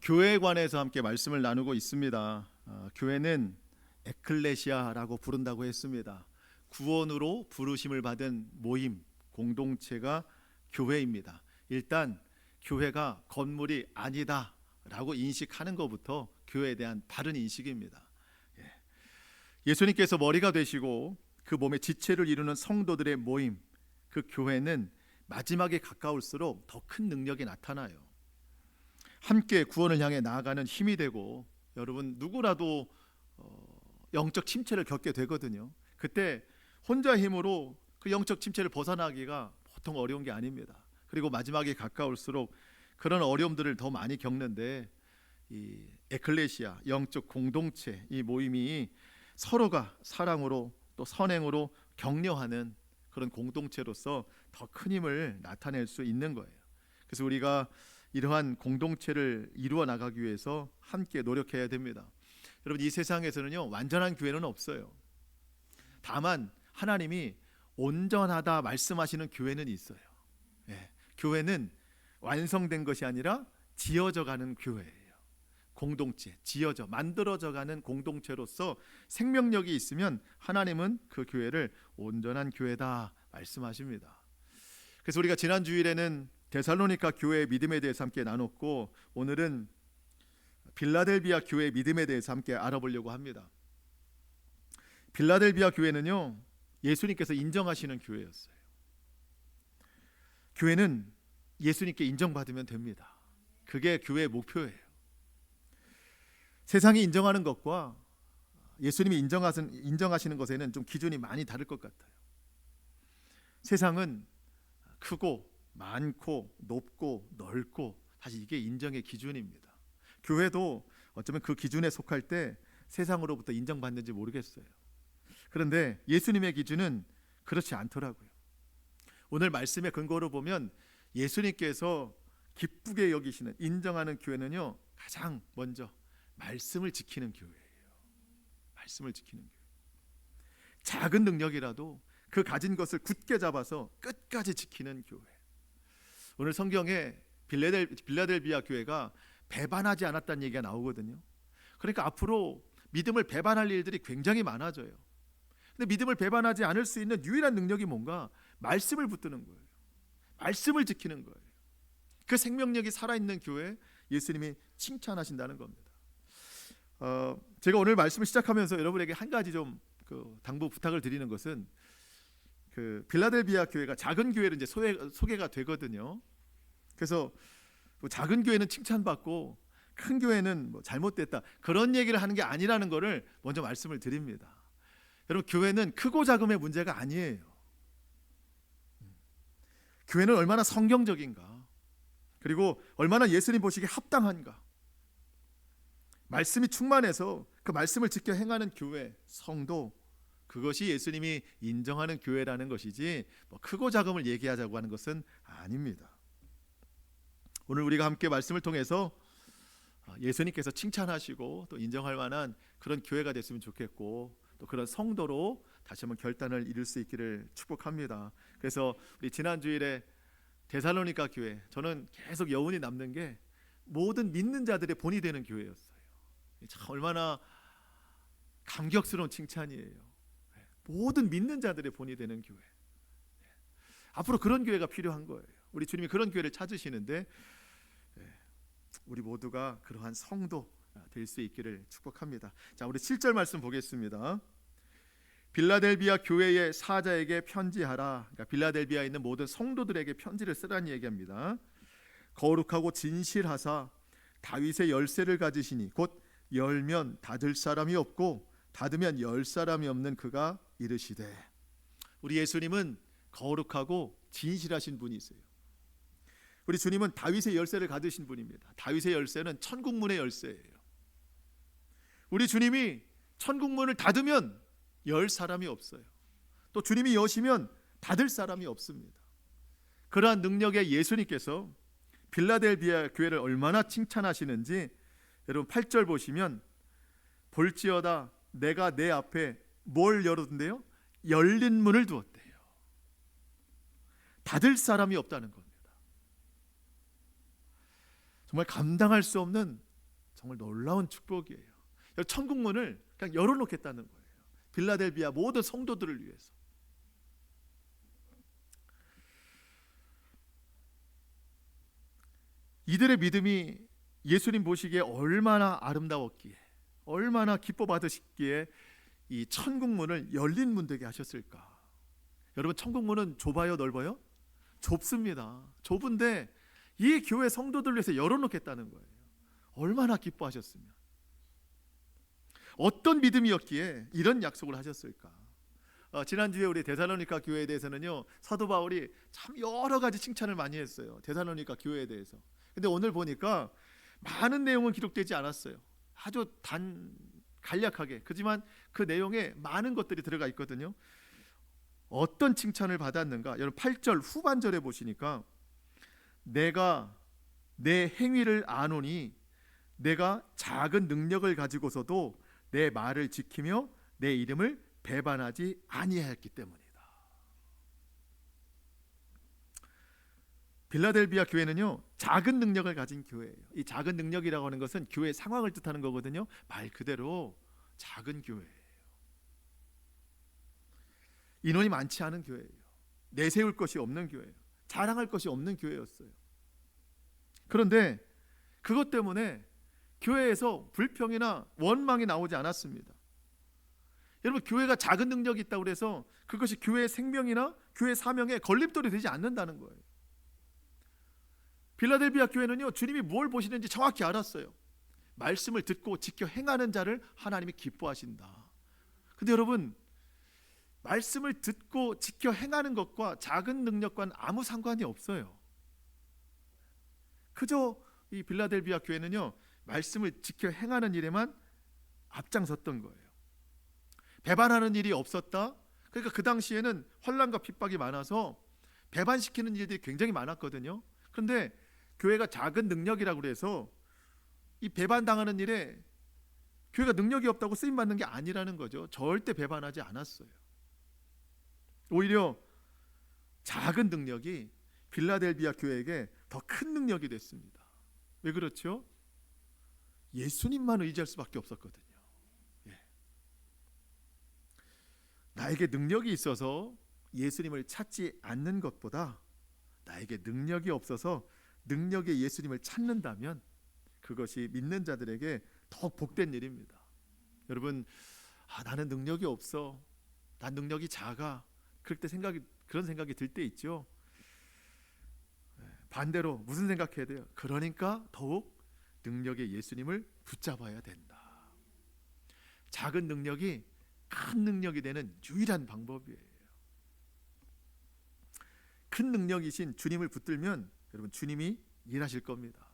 교회에 관해서 함께 말씀을 나누고 있습니다. 교회는 에클레시아라고 부른다고 했습니다. 구원으로 부르심을 받은 모임, 공동체가 교회입니다. 일단 교회가 건물이 아니다라고 인식하는 것부터 교회에 대한 바른 인식입니다. 예수님께서 머리가 되시고 그 몸의 지체를 이루는 성도들의 모임, 그 교회는 마지막에 가까울수록 더 큰 능력이 나타나요. 함께 구원을 향해 나아가는 힘이 되고, 여러분 누구라도 영적 침체를 겪게 되거든요. 그때 혼자 힘으로 그 영적 침체를 벗어나기가 보통 어려운 게 아닙니다. 그리고 마지막에 가까울수록 그런 어려움들을 더 많이 겪는데, 이 에클레시아, 영적 공동체, 이 모임이 서로가 사랑으로 또 선행으로 격려하는 그런 공동체로서 더 큰 힘을 나타낼 수 있는 거예요. 그래서 우리가 이러한 공동체를 이루어 나가기 위해서 함께 노력해야 됩니다. 여러분, 이 세상에서는요, 완전한 교회는 없어요. 다만 하나님이 온전하다 말씀하시는 교회는 있어요. 교회는 완성된 것이 아니라 지어져 가는 교회예요. 공동체, 지어져 만들어져 가는 공동체로서 생명력이 있으면 하나님은 그 교회를 온전한 교회다 말씀하십니다. 그래서 우리가 지난 주일에는 데살로니가 교회의 믿음에 대해서 함께 나눴고, 오늘은 빌라델비아 교회의 믿음에 대해서 함께 알아보려고 합니다. 빌라델비아 교회는요, 예수님께서 인정하시는 교회였어요. 교회는 예수님께 인정받으면 됩니다. 그게 교회의 목표예요. 세상이 인정하는 것과 예수님이 인정하시는 것에는 좀 기준이 많이 다를 것 같아요. 세상은 크고 많고 높고 넓고 사실 이게 인정의 기준입니다. 교회도 어쩌면 그 기준에 속할 때 세상으로부터 인정받는지 모르겠어요. 그런데 예수님의 기준은 그렇지 않더라고요. 오늘 말씀의 근거로 보면 예수님께서 기쁘게 여기시는, 인정하는 교회는요, 가장 먼저 말씀을 지키는 교회예요. 말씀을 지키는 교회. 작은 능력이라도 그 가진 것을 굳게 잡아서 끝까지 지키는 교회. 오늘 성경에 빌라델비아 교회가 배반하지 않았다는 얘기가 나오거든요. 그러니까 앞으로 믿음을 배반할 일들이 굉장히 많아져요. 근데 믿음을 배반하지 않을 수 있는 유일한 능력이 뭔가? 말씀을 붙드는 거예요. 말씀을 지키는 거예요. 그 생명력이 살아있는 교회, 예수님이 칭찬하신다는 겁니다. 제가 오늘 말씀을 시작하면서 여러분에게 한 가지 좀 당부 부탁을 드리는 것은, 그 빌라델비아 교회가 작은 교회로 이제 소개가 되거든요. 그래서 작은 교회는 칭찬받고 큰 교회는 뭐 잘못됐다, 그런 얘기를 하는 게 아니라는 것을 먼저 말씀을 드립니다. 여러분, 교회는 크고 작음의 문제가 아니에요. 교회는 얼마나 성경적인가, 그리고 얼마나 예수님 보시기에 합당한가, 말씀이 충만해서 그 말씀을 지켜 행하는 교회, 성도, 그것이 예수님이 인정하는 교회라는 것이지, 뭐 크고 작음을 얘기하자고 하는 것은 아닙니다. 오늘 우리가 함께 말씀을 통해서 예수님께서 칭찬하시고 또 인정할 만한 그런 교회가 됐으면 좋겠고, 또 그런 성도로 다시 한번 결단을 이룰 수 있기를 축복합니다. 그래서 우리 지난 주일에 데살로니가 교회, 저는 계속 여운이 남는 게 모든 믿는 자들의 본이 되는 교회였어요. 참 얼마나 감격스러운 칭찬이에요. 모든 믿는 자들의 본이 되는 교회. 앞으로 그런 교회가 필요한 거예요. 우리 주님이 그런 교회를 찾으시는데, 우리 모두가 그러한 성도 될 수 있기를 축복합니다. 자, 우리 7절 말씀 보겠습니다. 빌라델비아 교회의 사자에게 편지하라. 그러니까 빌라델비아에 있는 모든 성도들에게 편지를 쓰라는 얘기합니다. 거룩하고 진실하사 다윗의 열쇠를 가지시니 곧 열면 닫을 사람이 없고 닫으면 열 사람이 없는 그가 이르시되. 우리 예수님은 거룩하고 진실하신 분이세요. 우리 주님은 다윗의 열쇠를 가지신 분입니다. 다윗의 열쇠는 천국문의 열쇠예요. 우리 주님이 천국문을 닫으면 열 사람이 없어요. 또 주님이 여시면 닫을 사람이 없습니다. 그러한 능력의 예수님께서 빌라델비아 교회를 얼마나 칭찬하시는지 여러분 8절 보시면, 볼지어다 내가 내 앞에 뭘 열었는데요? 열린 문을 두었대요. 닫을 사람이 없다는 겁니다. 정말 감당할 수 없는 정말 놀라운 축복이에요. 천국 문을 그냥 열어놓겠다는 거예요. 빌라델비아 모든 성도들을 위해서. 이들의 믿음이 예수님 보시기에 얼마나 아름다웠기에, 얼마나 기뻐 받으시기에 이 천국 문을 열린 문 되게 하셨을까. 여러분, 천국 문은 좁아요, 넓어요? 좁습니다. 좁은데 이 교회 성도들 위해서 열어놓겠다는 거예요. 얼마나 기뻐하셨으면, 어떤 믿음이었기에 이런 약속을 하셨을까. 지난주에 우리 데살로니가 교회에 대해서는요, 사도 바울이 참 여러 가지 칭찬을 많이 했어요. 데살로니가 교회에 대해서. 근데 오늘 보니까 많은 내용은 기록되지 않았어요. 아주 간략하게. 그렇지만 그 내용에 많은 것들이 들어가 있거든요. 어떤 칭찬을 받았는가? 여러분 8절 후반절에 보시니까 내가 내 행위를 아노니 내가 작은 능력을 가지고서도 내 말을 지키며 내 이름을 배반하지 아니하였기 때문이다. 빌라델비아 교회는요, 작은 능력을 가진 교회예요. 이 작은 능력이라고 하는 것은 교회 상황을 뜻하는 거거든요. 말 그대로 작은 교회예요. 인원이 많지 않은 교회예요. 내세울 것이 없는 교회예요. 자랑할 것이 없는 교회였어요. 그런데 그것 때문에 교회에서 불평이나 원망이 나오지 않았습니다. 여러분, 교회가 작은 능력이 있다고 해서 그것이 교회의 생명이나 교회 사명에 걸림돌이 되지 않는다는 거예요. 빌라델비아 교회는요, 주님이 뭘 보시는지 정확히 알았어요. 말씀을 듣고 지켜 행하는 자를 하나님이 기뻐하신다. 근데 여러분, 말씀을 듣고 지켜 행하는 것과 작은 능력과는 아무 상관이 없어요. 그저 이 빌라델비아 교회는요, 말씀을 지켜 행하는 일에만 앞장섰던 거예요. 배반하는 일이 없었다. 그러니까 그 당시에는 환난과 핍박이 많아서 배반시키는 일들이 굉장히 많았거든요. 그런데 교회가 작은 능력이라고 그래서 이 배반당하는 일에 교회가 능력이 없다고 쓰임받는 게 아니라는 거죠. 절대 배반하지 않았어요. 오히려 작은 능력이 빌라델비아 교회에게 더 큰 능력이 됐습니다. 왜 그렇죠? 예수님만 의지할 수밖에 없었거든요. 나에게 능력이 있어서 예수님을 찾지 않는 것보다 나에게 능력이 없어서 능력의 예수님을 찾는다면 그것이 믿는 자들에게 더 복된 일입니다. 여러분, 나는 능력이 없어, 난 능력이 작아, 그런 생각이 들 때 있죠. 반대로 무슨 생각해야 돼요? 그러니까 더욱 능력의 예수님을 붙잡아야 된다. 작은 능력이 큰 능력이 되는 유일한 방법이에요. 큰 능력이신 주님을 붙들면 여러분, 주님이 일하실 겁니다.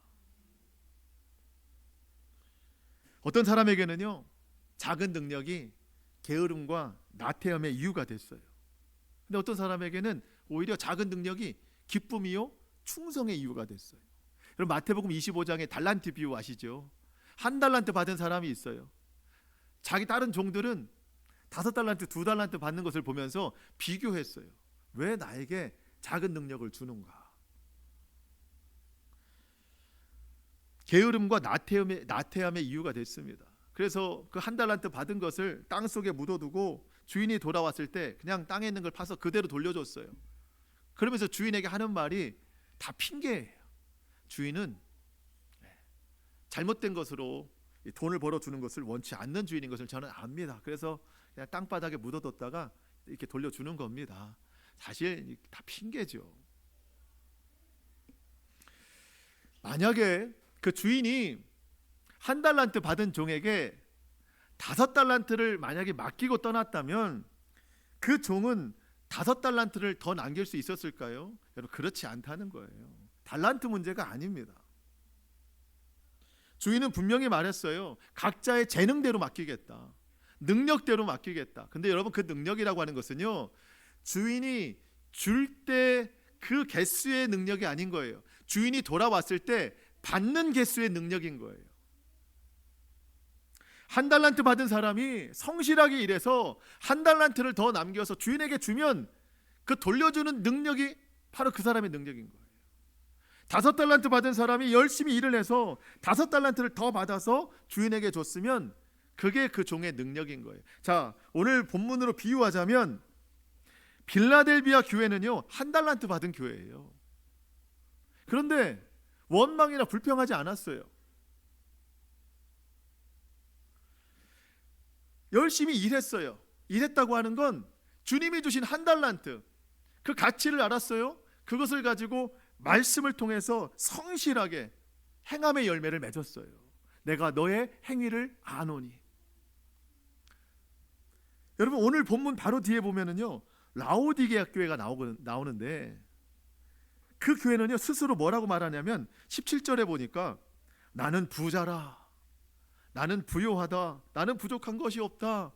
어떤 사람에게는요, 작은 능력이 게으름과 나태함의 이유가 됐어요. 근데 어떤 사람에게는 오히려 작은 능력이 기쁨이요 충성의 이유가 됐어요. 여러분, 마태복음 25장의 달란트 비유 아시죠? 1달란트 받은 사람이 있어요. 자기 다른 종들은 5달란트, 2달란트 받는 것을 보면서 비교했어요. 왜 나에게 작은 능력을 주는가? 게으름과 나태함의 이유가 됐습니다. 그래서 그 1달란트 받은 것을 땅속에 묻어두고 주인이 돌아왔을 때 그냥 땅에 있는 걸 파서 그대로 돌려줬어요. 그러면서 주인에게 하는 말이 다 핑계예요. 주인은 잘못된 것으로 돈을 벌어주는 것을 원치 않는 주인인 것을 저는 압니다. 그래서 그냥 땅바닥에 묻어뒀다가 이렇게 돌려주는 겁니다. 사실 다 핑계죠. 만약에 그 주인이 1달란트 받은 종에게 5달란트를 만약에 맡기고 떠났다면 그 종은 5달란트를 더 남길 수 있었을까요? 여러분, 그렇지 않다는 거예요. 달란트 문제가 아닙니다. 주인은 분명히 말했어요. 각자의 재능대로 맡기겠다. 능력대로 맡기겠다. 근데 여러분, 그 능력이라고 하는 것은요, 주인이 줄 때 그 개수의 능력이 아닌 거예요. 주인이 돌아왔을 때 받는 개수의 능력인 거예요. 1달란트 받은 사람이 성실하게 일해서 1달란트를 더 남겨서 주인에게 주면 그 돌려주는 능력이 바로 그 사람의 능력인 거예요. 5달란트 받은 사람이 열심히 일을 해서 5달란트를 더 받아서 주인에게 줬으면 그게 그 종의 능력인 거예요. 자, 오늘 본문으로 비유하자면 빌라델비아 교회는요 1달란트 받은 교회예요. 그런데 원망이나 불평하지 않았어요. 열심히 일했어요. 일했다고 하는 건 주님이 주신 1달란트, 그 가치를 알았어요. 그것을 가지고 말씀을 통해서 성실하게 행함의 열매를 맺었어요. 내가 너의 행위를 아노니. 여러분, 오늘 본문 바로 뒤에 보면은요 라오디게아 교회가 나오는데, 그 교회는요 스스로 뭐라고 말하냐면 17절에 보니까 나는 부자라, 나는 부요하다, 나는 부족한 것이 없다.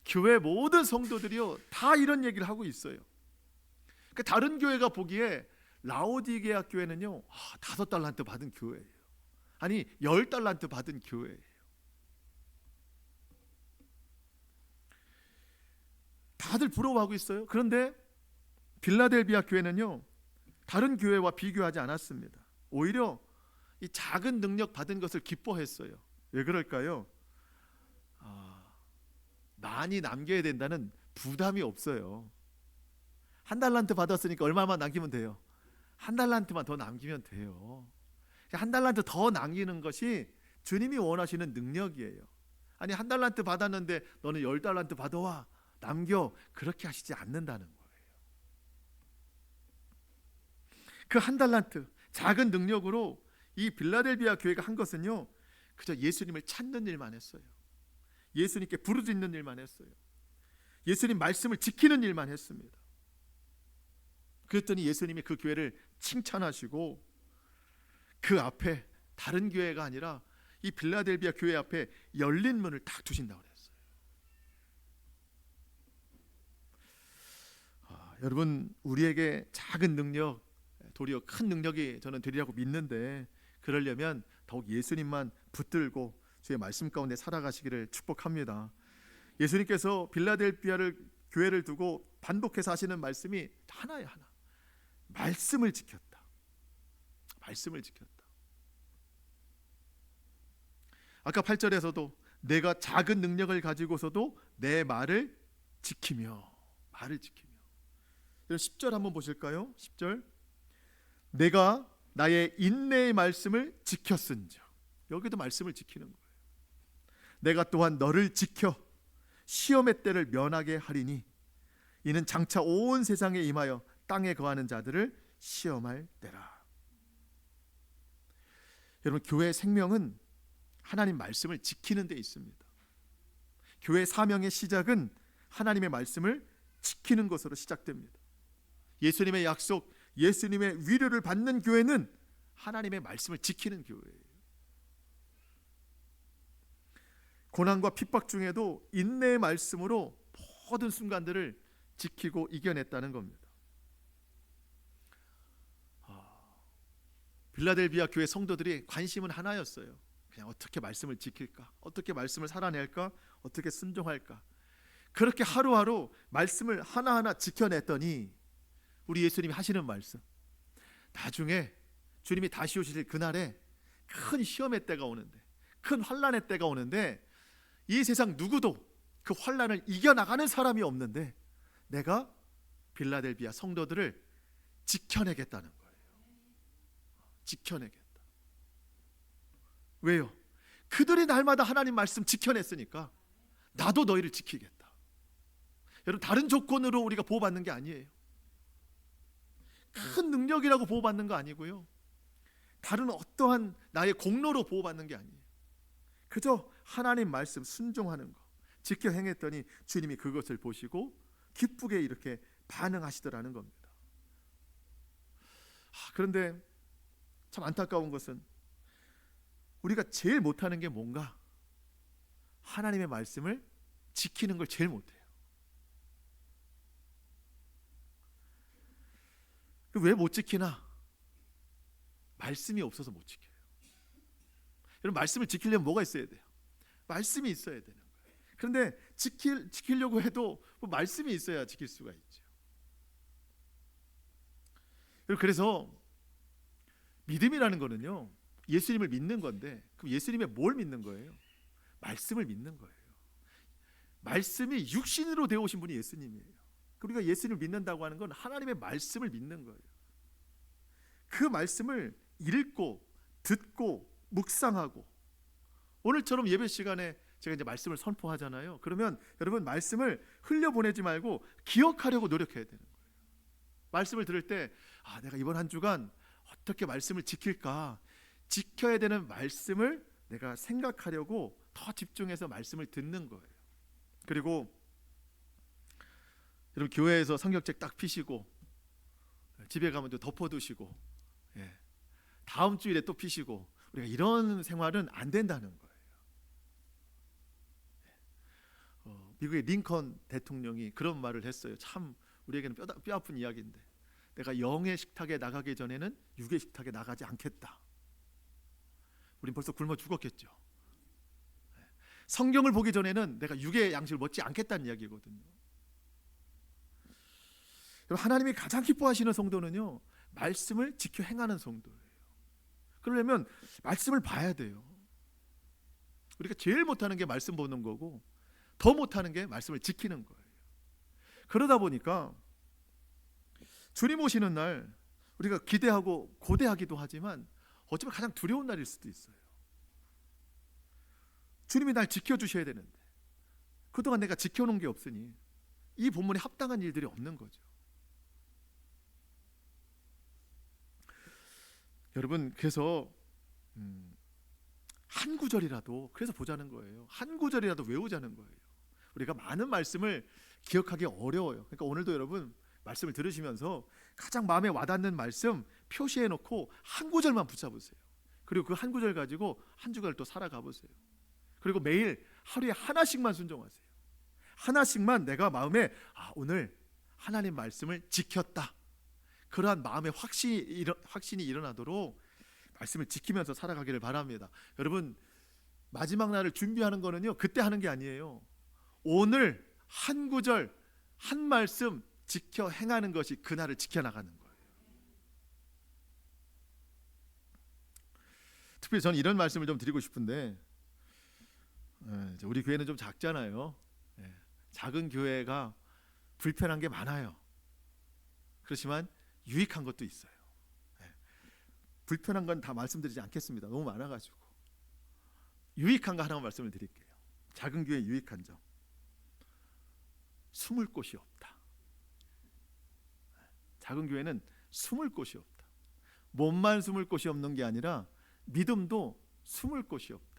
교회 모든 성도들이요 다 이런 얘기를 하고 있어요. 그 다른 교회가 보기에 라오디게아 교회는요 5달란트 받은 교회예요. 아니 10달란트 받은 교회예요. 다들 부러워하고 있어요. 그런데 빌라델비아 교회는요 다른 교회와 비교하지 않았습니다. 오히려 이 작은 능력 받은 것을 기뻐했어요. 왜 그럴까요? 많이 남겨야 된다는 부담이 없어요. 1달란트 받았으니까 얼마만 남기면 돼요? 1달란트만 더 남기면 돼요. 1달란트 더 남기는 것이 주님이 원하시는 능력이에요. 아니 1달란트 받았는데 너는 10달란트 받아와 남겨, 그렇게 하시지 않는다는 거예요. 그 1달란트 작은 능력으로 이 빌라델비아 교회가 한 것은요 그저 예수님을 찾는 일만 했어요. 예수님께 부르짖는 일만 했어요. 예수님 말씀을 지키는 일만 했습니다. 그랬더니 예수님이 그 교회를 칭찬하시고 그 앞에 다른 교회가 아니라 이 빌라델비아 교회 앞에 열린 문을 딱 두신다고 그랬어요. 여러분, 우리에게 작은 능력, 도리어 큰 능력이 저는 되리라고 믿는데, 그러려면 더욱 예수님만 붙들고 주의 말씀 가운데 살아가시기를 축복합니다. 예수님께서 빌라델비아를 교회를 두고 반복해서 하시는 말씀이 하나예요. 하나. 말씀을 지켰다. 말씀을 지켰다. 아까 8절에서도 내가 작은 능력을 가지고서도 내 말을 지키며, 말을 지키며. 10절 한번 보실까요? 10절. 내가 나의 인내의 말씀을 지켰은즉. 여기도 말씀을 지키는 거예요. 내가 또한 너를 지켜 시험의 때를 면하게 하리니 이는 장차 온 세상에 임하여 땅에 거하는 자들을 시험할 때라. 여러분, 교회의 생명은 하나님 말씀을 지키는 데 있습니다. 교회 사명의 시작은 하나님의 말씀을 지키는 것으로 시작됩니다. 예수님의 약속, 예수님의 위로를 받는 교회는 하나님의 말씀을 지키는 교회예요. 고난과 핍박 중에도 인내의 말씀으로 모든 순간들을 지키고 이겨냈다는 겁니다. 빌라델비아 교회 성도들이 관심은 하나였어요. 그냥 어떻게 말씀을 지킬까? 어떻게 말씀을 살아낼까? 어떻게 순종할까? 그렇게 하루하루 말씀을 하나하나 지켜냈더니 우리 예수님이 하시는 말씀, 나중에 주님이 다시 오실 그날에 큰 시험의 때가 오는데, 큰 환난의 때가 오는데 이 세상 누구도 그 환난을 이겨나가는 사람이 없는데 내가 빌라델비아 성도들을 지켜내겠다는 거예요. 지켜내겠다. 왜요? 그들이 날마다 하나님 말씀 지켜냈으니까 나도 너희를 지키겠다. 여러분, 다른 조건으로 우리가 보호받는 게 아니에요. 큰 능력이라고 보호받는 거 아니고요, 다른 어떠한 나의 공로로 보호받는 게 아니에요. 그저 하나님 말씀 순종하는 거 지켜 행했더니 주님이 그것을 보시고 기쁘게 이렇게 반응하시더라는 겁니다. 그런데 참 안타까운 것은 우리가 제일 못하는 게 뭔가? 하나님의 말씀을 지키는 걸 제일 못해요. 왜 못 지키나? 말씀이 없어서 못 지켜요. 여러분, 말씀을 지키려면 뭐가 있어야 돼요? 말씀이 있어야 되는 거예요. 그런데 지키려고 해도 뭐 말씀이 있어야 지킬 수가 있죠. 그래서 믿음이라는 거는요, 예수님을 믿는 건데, 그럼 예수님의 뭘 믿는 거예요? 말씀을 믿는 거예요. 말씀이 육신으로 되어 오신 분이 예수님이에요. 우리가 예수님을 믿는다고 하는 건 하나님의 말씀을 믿는 거예요. 그 말씀을 읽고 듣고 묵상하고, 오늘처럼 예배 시간에 제가 이제 말씀을 선포하잖아요. 그러면 여러분, 말씀을 흘려보내지 말고 기억하려고 노력해야 되는 거예요. 말씀을 들을 때 내가 이번 한 주간 어떻게 말씀을 지킬까, 지켜야 되는 말씀을 내가 생각하려고 더 집중해서 말씀을 듣는 거예요. 그리고 여러분, 교회에서 성경책 딱 피시고 집에 가면 또 덮어두시고, 다음 주일에 또 피시고, 우리가 이런 생활은 안 된다는 거예요. 미국의 링컨 대통령이 그런 말을 했어요. 참 우리에게는 뼈 아픈 이야기인데, 내가 영의 식탁에 나가기 전에는 육의 식탁에 나가지 않겠다. 우린 벌써 굶어 죽었겠죠. 성경을 보기 전에는 내가 육의 양식을 먹지 않겠다는 이야기거든요. 하나님이 가장 기뻐하시는 성도는요, 말씀을 지켜 행하는 성도예요. 그러려면 말씀을 봐야 돼요. 우리가 제일 못하는 게 말씀 보는 거고, 더 못하는 게 말씀을 지키는 거예요. 그러다 보니까 주님 오시는 날 우리가 기대하고 고대하기도 하지만 어쩌면 가장 두려운 날일 수도 있어요. 주님이 날 지켜주셔야 되는데 그동안 내가 지켜놓은 게 없으니 이 본문에 합당한 일들이 없는 거죠. 여러분, 그래서 한 구절이라도 그래서 보자는 거예요. 한 구절이라도 외우자는 거예요. 우리가 많은 말씀을 기억하기 어려워요. 그러니까 오늘도 여러분, 말씀을 들으시면서 가장 마음에 와닿는 말씀 표시해 놓고 한 구절만 붙잡으세요. 그리고 그 한 구절 가지고 한 주간을 또 살아가 보세요. 그리고 매일 하루에 하나씩만 순종하세요. 하나씩만 내가 마음에 오늘 하나님 말씀을 지켰다, 그러한 마음의 확신이 일어나도록 말씀을 지키면서 살아가기를 바랍니다. 여러분, 마지막 날을 준비하는 거는요, 그때 하는 게 아니에요. 오늘 한 구절 한 말씀 지켜 행하는 것이 그날을 지켜나가는 거예요. 특별히 저는 이런 말씀을 좀 드리고 싶은데, 우리 교회는 좀 작잖아요. 작은 교회가 불편한 게 많아요. 그렇지만 유익한 것도 있어요. 불편한 건 다 말씀드리지 않겠습니다. 너무 많아가지고. 유익한 거 하나만 말씀을 드릴게요. 작은 교회의 유익한 점, 숨을 곳이 없다. 작은 교회는 숨을 곳이 없다. 몸만 숨을 곳이 없는 게 아니라 믿음도 숨을 곳이 없다.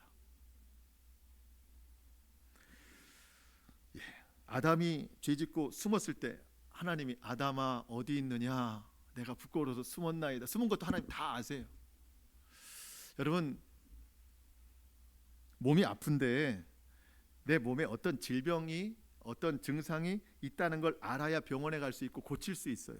아담이 죄짓고 숨었을 때 하나님이 아담아 어디 있느냐, 내가 부끄러워서 숨었나이다. 숨은 것도 하나님 다 아세요. 여러분, 몸이 아픈데 내 몸에 어떤 질병이, 어떤 증상이 있다는 걸 알아야 병원에 갈 수 있고 고칠 수 있어요.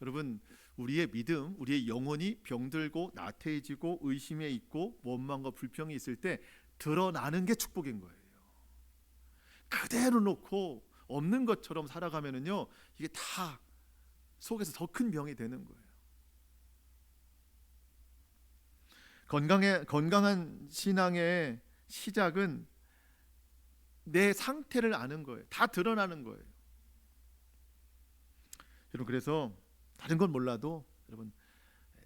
여러분, 우리의 믿음, 우리의 영혼이 병들고 나태해지고 의심에 있고 원망과 불평이 있을 때 드러나는 게 축복인 거예요. 그대로 놓고 없는 것처럼 살아가면은요, 이게 다 속에서 더 큰 병이 되는 거예요. 건강한 신앙의 시작은 내 상태를 아는 거예요. 다 드러나는 거예요. 여러분, 그래서 다른 건 몰라도 여러분,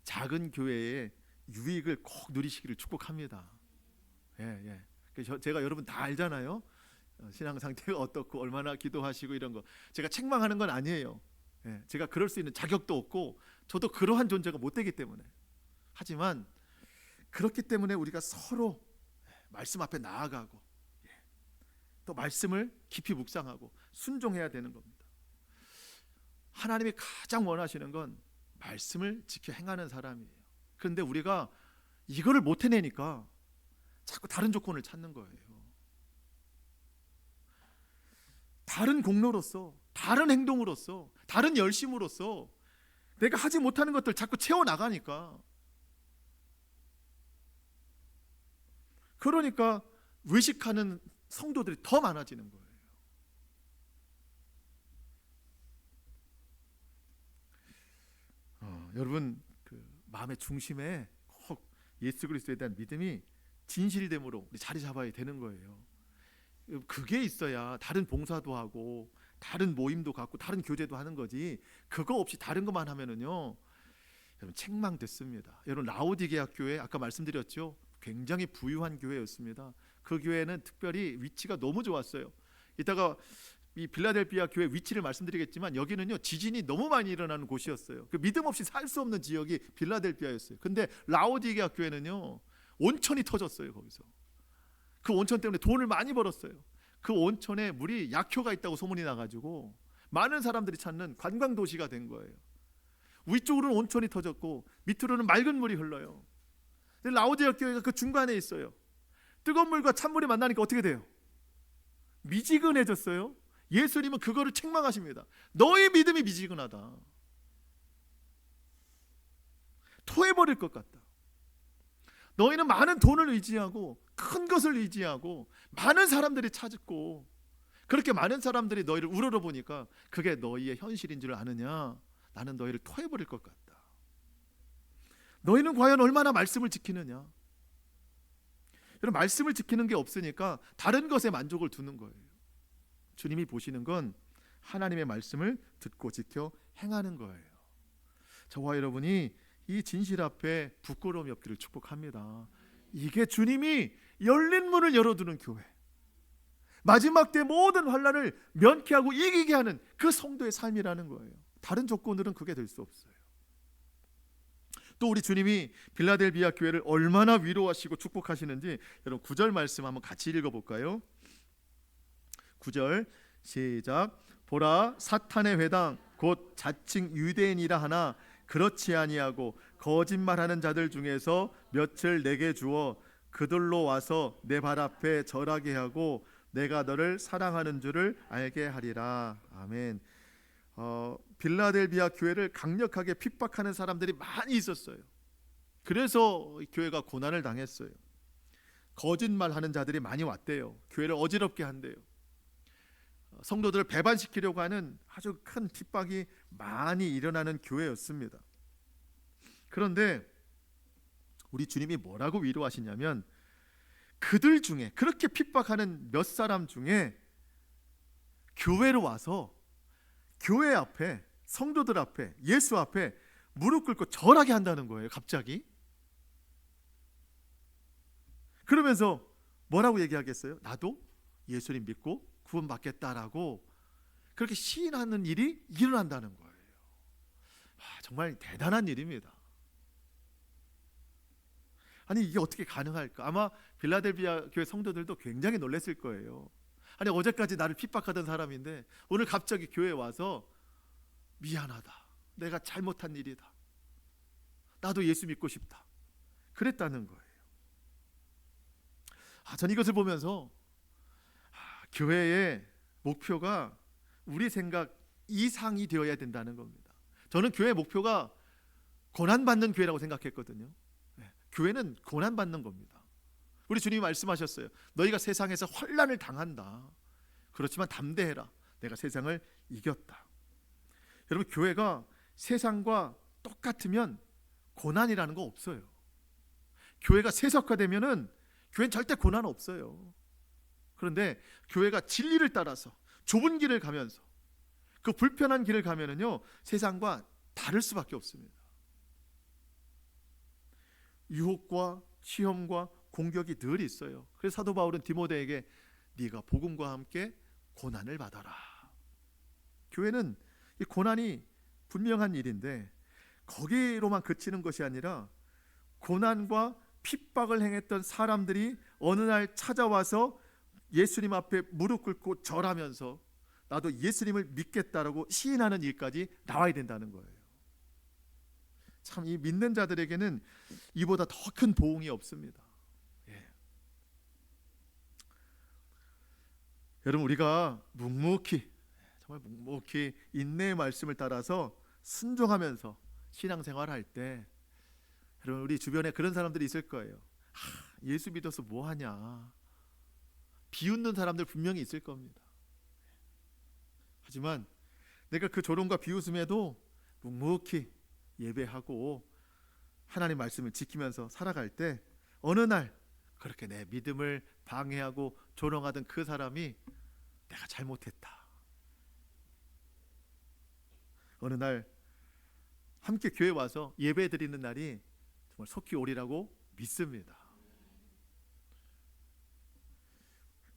작은 교회의 유익을 꼭 누리시기를 축복합니다. 제가 여러분 다 알잖아요. 신앙 상태가 어떻고 얼마나 기도하시고 이런 거 제가 책망하는 건 아니에요. 제가 그럴 수 있는 자격도 없고 저도 그러한 존재가 못 되기 때문에. 하지만 그렇기 때문에 우리가 서로 말씀 앞에 나아가고 또 말씀을 깊이 묵상하고 순종해야 되는 겁니다. 하나님이 가장 원하시는 건 말씀을 지켜 행하는 사람이에요. 그런데 우리가 이거를 못 해내니까 자꾸 다른 조건을 찾는 거예요. 다른 공로로서, 다른 행동으로서, 다른 열심으로서 내가 하지 못하는 것들 자꾸 채워나가니까, 그러니까 외식하는 성도들이 더 많아지는 거예요. 여러분, 마음의 중심에 꼭 예수 그리스도에 대한 믿음이 진실됨으로 우리 자리 잡아야 되는 거예요. 그게 있어야 다른 봉사도 하고 다른 모임도 갖고 다른 교제도 하는 거지, 그거 없이 다른 것만 하면은요 여러분 책망됐습니다. 여러분 라오디게아 교회 아까 말씀드렸죠, 굉장히 부유한 교회였습니다. 그 교회는 특별히 위치가 너무 좋았어요. 이따가 이 빌라델비아 교회 위치를 말씀드리겠지만 여기는요 지진이 너무 많이 일어나는 곳이었어요. 그 믿음 없이 살 수 없는 지역이 빌라델비아였어요. 근데 라오디게아 교회는요 온천이 터졌어요. 거기서 그 온천 때문에 돈을 많이 벌었어요. 그 온천에 물이 약효가 있다고 소문이 나가지고 많은 사람들이 찾는 관광 도시가 된 거예요. 위쪽으로는 온천이 터졌고 밑으로는 맑은 물이 흘러요. 근데 라오디게아 교회가 그 중간에 있어요. 뜨거운 물과 찬물이 만나니까 어떻게 돼요? 미지근해졌어요. 예수님은 그거를 책망하십니다. 너의 믿음이 미지근하다. 토해버릴 것 같다. 너희는 많은 돈을 의지하고 큰 것을 의지하고 많은 사람들이 찾고 그렇게 많은 사람들이 너희를 우러러보니까 그게 너희의 현실인 줄 아느냐? 나는 너희를 토해버릴 것 같다. 너희는 과연 얼마나 말씀을 지키느냐? 여러분 말씀을 지키는 게 없으니까 다른 것에 만족을 두는 거예요. 주님이 보시는 건 하나님의 말씀을 듣고 지켜 행하는 거예요. 저와 여러분이 이 진실 앞에 부끄러움이 없기를 축복합니다. 이게 주님이 열린 문을 열어두는 교회, 마지막 때 모든 환난을 면케하고 이기게 하는 그 성도의 삶이라는 거예요. 다른 조건으로는 그게 될 수 없어요. 또 우리 주님이 빌라델비아 교회를 얼마나 위로하시고 축복하시는지 여러분 9절 말씀 한번 같이 읽어볼까요? 9절 시작. 보라 사탄의 회당 곧 자칭 유대인이라 하나 그렇지 아니하고 거짓말하는 자들 중에서 몇을 내게 주어 그들로 와서 내 발 앞에 절하게 하고 내가 너를 사랑하는 줄을 알게 하리라. 아멘. 빌라델비아 교회를 강력하게 핍박하는 사람들이 많이 있었어요. 그래서 교회가 고난을 당했어요. 거짓말하는 자들이 많이 왔대요. 교회를 어지럽게 한대요. 성도들을 배반시키려고 하는 아주 큰 핍박이 많이 일어나는 교회였습니다. 그런데 우리 주님이 뭐라고 위로하시냐면 그들 중에 그렇게 핍박하는 몇 사람 중에 교회로 와서 교회 앞에 성도들 앞에 예수 앞에 무릎 꿇고 절하게 한다는 거예요. 갑자기. 그러면서 뭐라고 얘기하겠어요? 나도 예수님 믿고 구원받겠다라고 그렇게 시인하는 일이 일어난다는 거예요. 정말 대단한 일입니다. 아니 이게 어떻게 가능할까? 아마 빌라델비아 교회 성도들도 굉장히 놀랐을 거예요. 아니 어제까지 나를 핍박하던 사람인데 오늘 갑자기 교회에 와서 미안하다, 내가 잘못한 일이다, 나도 예수 믿고 싶다, 그랬다는 거예요. 전 이것을 보면서 교회의 목표가 우리 생각 이상이 되어야 된다는 겁니다. 저는 교회의 목표가 고난받는 교회라고 생각했거든요. 교회는 고난받는 겁니다. 우리 주님이 말씀하셨어요. 너희가 세상에서 환난을 당한다. 그렇지만 담대해라. 내가 세상을 이겼다. 여러분 교회가 세상과 똑같으면 고난이라는 거 없어요. 교회가 세속화되면은 교회는 절대 고난 없어요. 그런데 교회가 진리를 따라서 좁은 길을 가면서 그 불편한 길을 가면은요 세상과 다를 수밖에 없습니다. 유혹과 시험과 공격이 늘 있어요. 그래서 사도 바울은 디모데에게 네가 복음과 함께 고난을 받아라. 교회는 이 고난이 분명한 일인데 거기로만 그치는 것이 아니라 고난과 핍박을 행했던 사람들이 어느 날 찾아와서 예수님 앞에 무릎 꿇고 절하면서 나도 예수님을 믿겠다라고 시인하는 일까지 나와야 된다는 거예요. 참 이 믿는 자들에게는 이보다 더 큰 보응이 없습니다. 여러분 우리가 묵묵히 정말 묵묵히 인내의 말씀을 따라서 순종하면서 신앙생활을 할 때 여러분 우리 주변에 그런 사람들이 있을 거예요. 예수 믿어서 뭐하냐 비웃는 사람들 분명히 있을 겁니다. 하지만 내가 그 조롱과 비웃음에도 묵묵히 예배하고 하나님 말씀을 지키면서 살아갈 때 어느 날 그렇게 내 믿음을 방해하고 조롱하던 그 사람이 내가 잘못했다. 어느 날 함께 교회 와서 예배 드리는 날이 정말 속히 오리라고 믿습니다.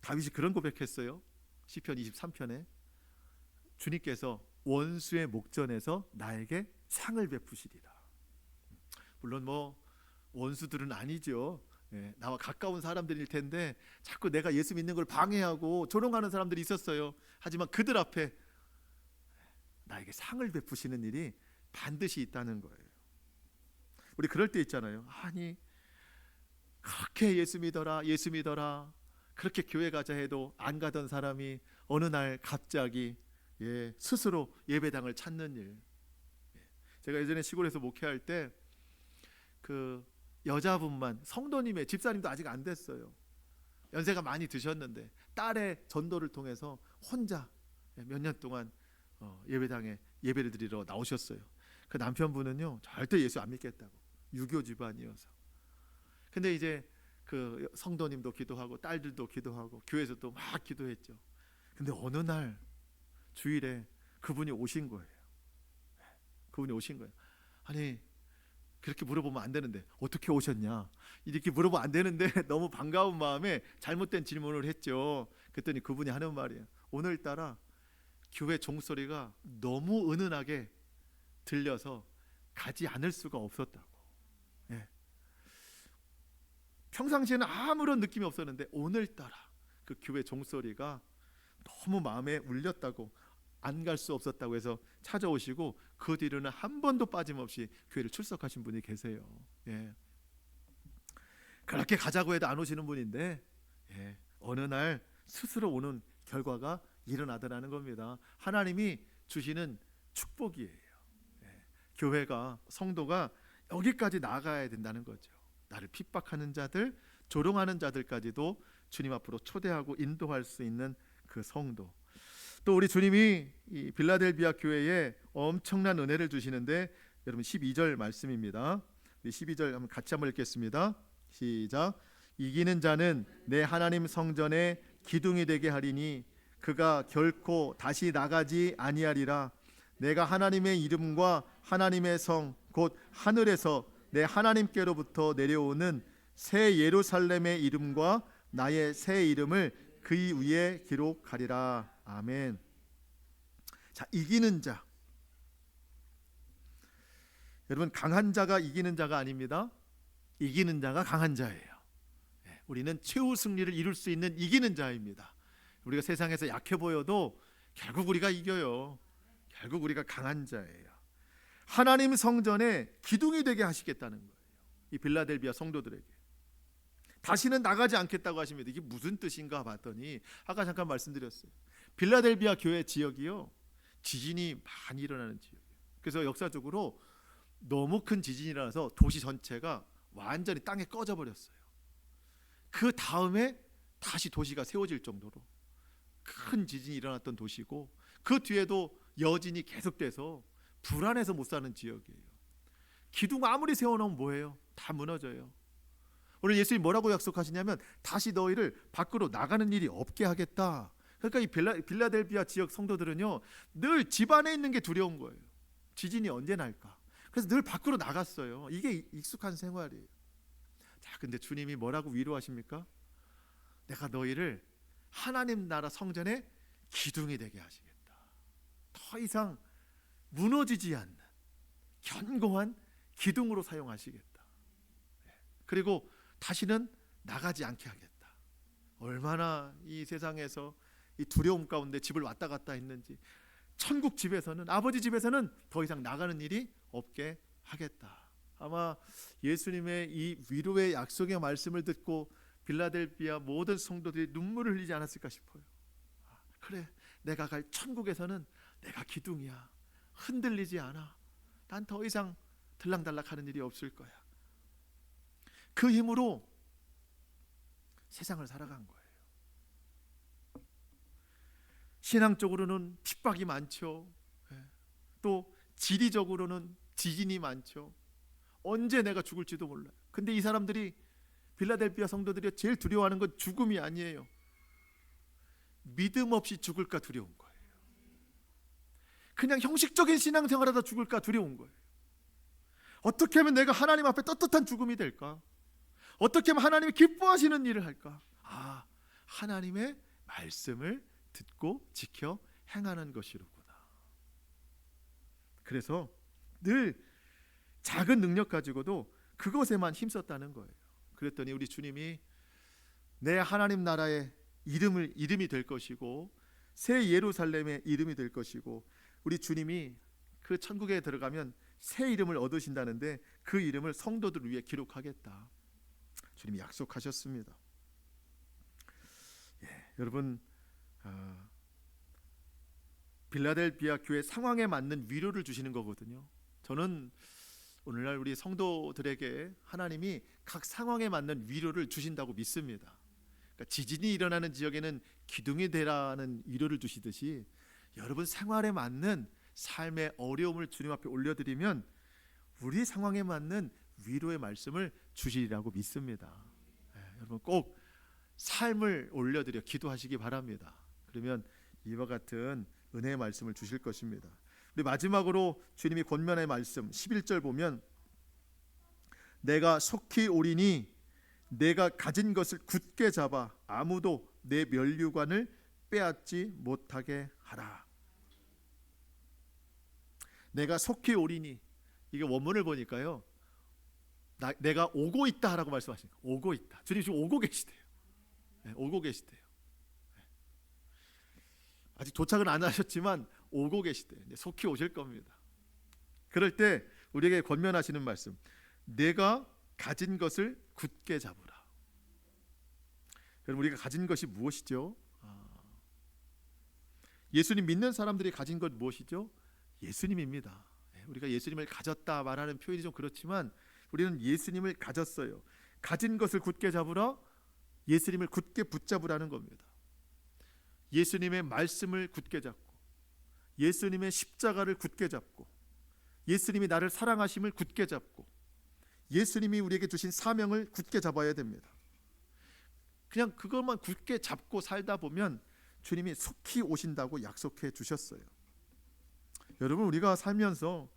다윗이 그런 고백했어요. 시편 23편에 주님께서 원수의 목전에서 나에게 상을 베푸시리라. 물론 원수들은 아니죠. 나와 가까운 사람들일 텐데 자꾸 내가 예수 믿는 걸 방해하고 조롱하는 사람들이 있었어요. 하지만 그들 앞에 나에게 상을 베푸시는 일이 반드시 있다는 거예요. 우리 그럴 때 있잖아요. 아니 그렇게 예수 믿어라 그렇게 교회 가자 해도 안 가던 사람이 어느 날 갑자기 스스로 예배당을 찾는 일. 제가 예전에 시골에서 목회할 때 그 여자분만, 성도님의 집사님도 아직 안 됐어요. 연세가 많이 드셨는데 딸의 전도를 통해서 혼자 몇 년 동안 예배당에 예배를 드리러 나오셨어요. 그 남편분은요 절대 예수 안 믿겠다고, 유교 집안이어서. 근데 이제 그 성도님도 기도하고 딸들도 기도하고 교회에서도 막 기도했죠. 근데 어느 날 주일에 그분이 오신 거예요. 아니 그렇게 물어보면 안 되는데 어떻게 오셨냐, 이렇게 물어보면 안 되는데 너무 반가운 마음에 잘못된 질문을 했죠. 그랬더니 그분이 하는 말이에요. 오늘따라 교회 종소리가 너무 은은하게 들려서 가지 않을 수가 없었다고. 평상시에는 아무런 느낌이 없었는데 오늘따라 그 교회 종소리가 너무 마음에 울렸다고, 안 갈 수 없었다고 해서 찾아오시고 그 뒤로는 한 번도 빠짐없이 교회를 출석하신 분이 계세요. 그렇게 가자고 해도 안 오시는 분인데 어느 날 스스로 오는 결과가 일어나더라는 겁니다. 하나님이 주시는 축복이에요. 교회가, 성도가 여기까지 나아가야 된다는 거죠. 나를 핍박하는 자들, 조롱하는 자들까지도 주님 앞으로 초대하고 인도할 수 있는 그 성도. 또 우리 주님이 이 빌라델비아 교회에 엄청난 은혜를 주시는데, 여러분 12절 말씀입니다. 12절 한번 같이 한번 읽겠습니다. 시작. 이기는 자는 내 하나님 성전에 기둥이 되게 하리니 그가 결코 다시 나가지 아니하리라. 내가 하나님의 이름과 하나님의 성 곧 하늘에서 내 하나님께로부터 내려오는 새 예루살렘의 이름과 나의 새 이름을 그 위에 기록하리라. 아멘. 자, 이기는 자. 여러분, 강한 자가 이기는 자가 아닙니다. 이기는 자가 강한 자예요. 우리는 최후 승리를 이룰 수 있는 이기는 자입니다. 우리가 세상에서 약해 보여도 결국 우리가 이겨요. 결국 우리가 강한 자예요. 하나님 성전에 기둥이 되게 하시겠다는 거예요. 이 빌라델비아 성도들에게 다시는 나가지 않겠다고 하십니다. 이게 무슨 뜻인가 봤더니 아까 잠깐 말씀드렸어요. 빌라델비아 교회 지역이요, 지진이 많이 일어나는 지역이에요. 그래서 역사적으로 너무 큰 지진이 일어나서 도시 전체가 완전히 땅에 꺼져 버렸어요. 그 다음에 다시 도시가 세워질 정도로 큰 지진이 일어났던 도시고, 그 뒤에도 여진이 계속돼서 불안해서 못 사는 지역이에요. 기둥 아무리 세워놓으면 뭐예요? 다 무너져요. 오늘 예수님이 뭐라고 약속하시냐면 다시 너희를 밖으로 나가는 일이 없게 하겠다. 그러니까 이 빌라델비아 지역 성도들은요 늘 집 안에 있는 게 두려운 거예요. 지진이 언제 날까? 그래서 늘 밖으로 나갔어요. 이게 익숙한 생활이에요. 자, 근데 주님이 뭐라고 위로하십니까? 내가 너희를 하나님 나라 성전에 기둥이 되게 하시겠다. 더 이상 무너지지 않는 견고한 기둥으로 사용하시겠다. 그리고 다시는 나가지 않게 하겠다. 얼마나 이 세상에서 이 두려움 가운데 집을 왔다 갔다 했는지, 천국 집에서는, 아버지 집에서는 더 이상 나가는 일이 없게 하겠다. 아마 예수님의 이 위로의 약속의 말씀을 듣고 빌라델비아 모든 성도들이 눈물을 흘리지 않았을까 싶어요. 그래, 내가 갈 천국에서는 내가 기둥이야. 흔들리지 않아. 난 더 이상 들락달락하는 일이 없을 거야. 그 힘으로 세상을 살아간 거예요. 신앙적으로는 핍박이 많죠. 또 지리적으로는 지진이 많죠. 언제 내가 죽을지도 몰라요. 근데 이 사람들이, 빌라델비아 성도들이 제일 두려워하는 건 죽음이 아니에요. 믿음 없이 죽을까 두려운 거예요. 그냥 형식적인 신앙생활하다 죽을까 두려운 거예요. 어떻게 하면 내가 하나님 앞에 떳떳한 죽음이 될까? 어떻게 하면 하나님이 기뻐하시는 일을 할까? 하나님의 말씀을 듣고 지켜 행하는 것이로구나. 그래서 늘 작은 능력 가지고도 그것에만 힘썼다는 거예요. 그랬더니 우리 주님이 내 하나님 나라의 이름이 될 것이고 새 예루살렘의 이름이 될 것이고, 우리 주님이 그 천국에 들어가면 새 이름을 얻으신다는데 그 이름을 성도들 위해 기록하겠다. 주님이 약속하셨습니다. 여러분, 빌라델비아 교회 상황에 맞는 위로를 주시는 거거든요. 저는 오늘날 우리 성도들에게 하나님이 각 상황에 맞는 위로를 주신다고 믿습니다. 그러니까 지진이 일어나는 지역에는 기둥이 되라는 위로를 주시듯이 여러분 생활에 맞는 삶의 어려움을 주님 앞에 올려드리면 우리 상황에 맞는 위로의 말씀을 주시리라고 믿습니다. 여러분 꼭 삶을 올려드려 기도하시기 바랍니다. 그러면 이와 같은 은혜의 말씀을 주실 것입니다. 우리 마지막으로 주님이 권면의 말씀 11절 보면, 내가 속히 오리니 내가 가진 것을 굳게 잡아 아무도 내 면류관을 빼앗지 못하게 하라. 내가 속히 오리니, 이게 원문을 보니까요, 내가 오고 있다라고 말씀하시니까 오고 있다. 주님 지금 오고 계시대요. 오고 계시대요. 아직 도착은 안 하셨지만 오고 계시대요. 속히 오실 겁니다. 그럴 때 우리에게 권면하시는 말씀, 내가 가진 것을 굳게 잡으라. 여러분, 우리가 가진 것이 무엇이죠? 예수님 믿는 사람들이 가진 것 무엇이죠? 예수님입니다. 우리가 예수님을 가졌다 말하는 표현이 좀 그렇지만 우리는 예수님을 가졌어요. 가진 것을 굳게 잡으라, 예수님을 굳게 붙잡으라는 겁니다. 예수님의 말씀을 굳게 잡고, 예수님의 십자가를 굳게 잡고, 예수님이 나를 사랑하심을 굳게 잡고, 예수님이 우리에게 주신 사명을 굳게 잡아야 됩니다. 그냥 그것만 굳게 잡고 살다 보면 주님이 속히 오신다고 약속해 주셨어요. 여러분, 우리가 살면서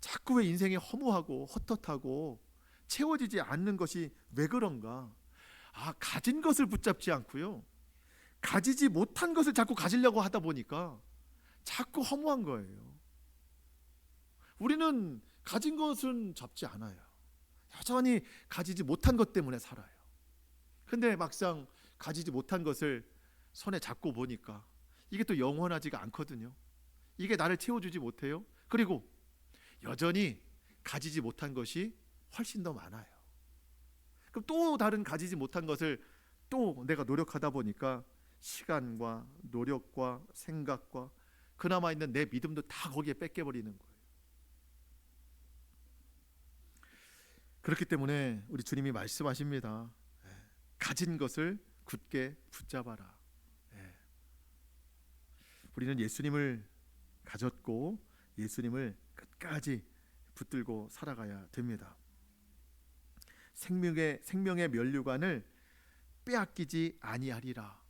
자꾸 왜 인생이 허무하고 헛헛하고 채워지지 않는 것이 왜 그런가? 가진 것을 붙잡지 않고요, 가지지 못한 것을 자꾸 가지려고 하다 보니까 자꾸 허무한 거예요. 우리는 가진 것은 잡지 않아요. 여전히 가지지 못한 것 때문에 살아요. 근데 막상 가지지 못한 것을 손에 잡고 보니까 이게 또 영원하지가 않거든요. 이게 나를 채워주지 못해요. 그리고 여전히 가지지 못한 것이 훨씬 더 많아요. 그럼 또 다른 가지지 못한 것을 또 내가 노력하다 보니까 시간과 노력과 생각과 그나마 있는 내 믿음도 다 거기에 뺏겨버리는 거예요. 그렇기 때문에 우리 주님이 말씀하십니다. 가진 것을 굳게 붙잡아라. 우리는 예수님을 가졌고 예수님을 끝까지 붙들고 살아가야 됩니다. 생명의 면류관을 빼앗기지 아니하리라.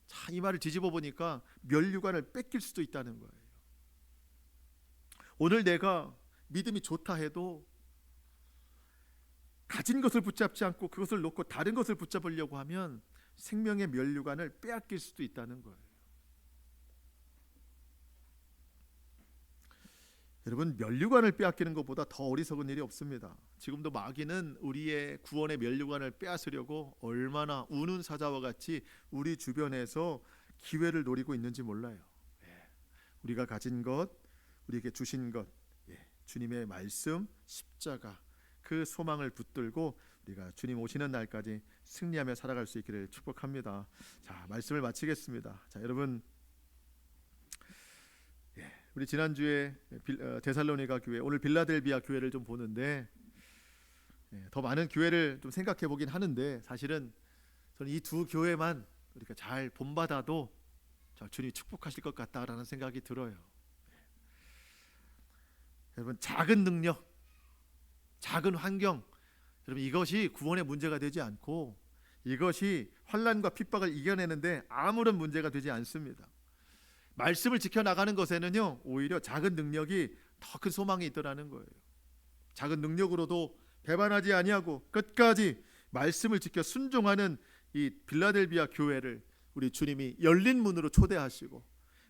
자, 이 말을 뒤집어 보니까 면류관을 뺏길 수도 있다는 거예요. 오늘 내가 믿음이 좋다 해도 가진 것을 붙잡지 않고 그것을 놓고 다른 것을 붙잡으려고 하면 생명의 면류관을 빼앗길 수도 있다는 거예요. 여러분, 면류관을 빼앗기는 것보다 더 어리석은 일이 없습니다. 지금도 마귀는 우리의 구원의 면류관을 빼앗으려고 얼마나 우는 사자와 같이 우리 주변에서 기회를 노리고 있는지 몰라요. 우리가 가진 것, 우리에게 주신 것, 주님의 말씀, 십자가, 그 소망을 붙들고 우리가 주님 오시는 날까지 승리하며 살아갈 수 있기를 축복합니다. 자, 말씀을 마치겠습니다. 자, 여러분, 우리 지난주에 데살로니가 교회, 오늘 빌라델비아 교회를 좀 보는데 더 많은 교회를 좀 생각해 보긴 하는데, 사실은 저는 이 두 교회만 우리가 잘 본받아도 주님이 축복하실 것 같다라는 생각이 들어요. 여러분, 작은 능력, 작은 환경, 여러분 이것이 구원의 문제가 되지 않고 이것이 환난과 핍박을 이겨내는데 아무런 문제가 되지 않습니다. 말씀을 지켜나가는 것에는요 오히려 작은 능력이 더 큰 소망이 있더라는 거예요. 작은 능력으로도 배반하지 아니하고 끝까지 말씀을 지켜 순종하는 이 빌라델비아 교회를 우리 주님이 열린 문으로 초대하시고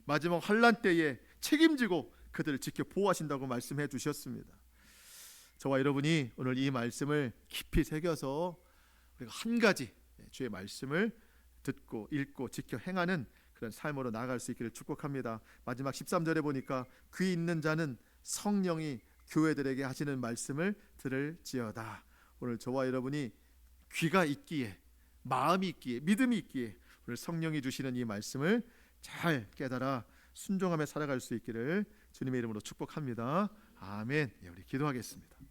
마지막 환난 때에 책임지고 그들을 지켜 보호하신다고 말씀해 주셨습니다. 저와 여러분이 오늘 이 말씀을 깊이 새겨서 우리가 한 가지 주의 말씀을 듣고 읽고 지켜 행하는 그런 삶으로 나아갈 수 있기를 축복합니다. 마지막 13절에 보니까 귀 있는 자는 성령이 교회들에게 하시는 말씀을 들을지어다. 오늘 저와 여러분이 귀가 있기에 마음이 있기에 믿음이 있기에 오늘 성령이 주시는 이 말씀을 잘 깨달아 순종하며 살아갈 수 있기를 주님의 이름으로 축복합니다. 아멘. 우리 기도하겠습니다.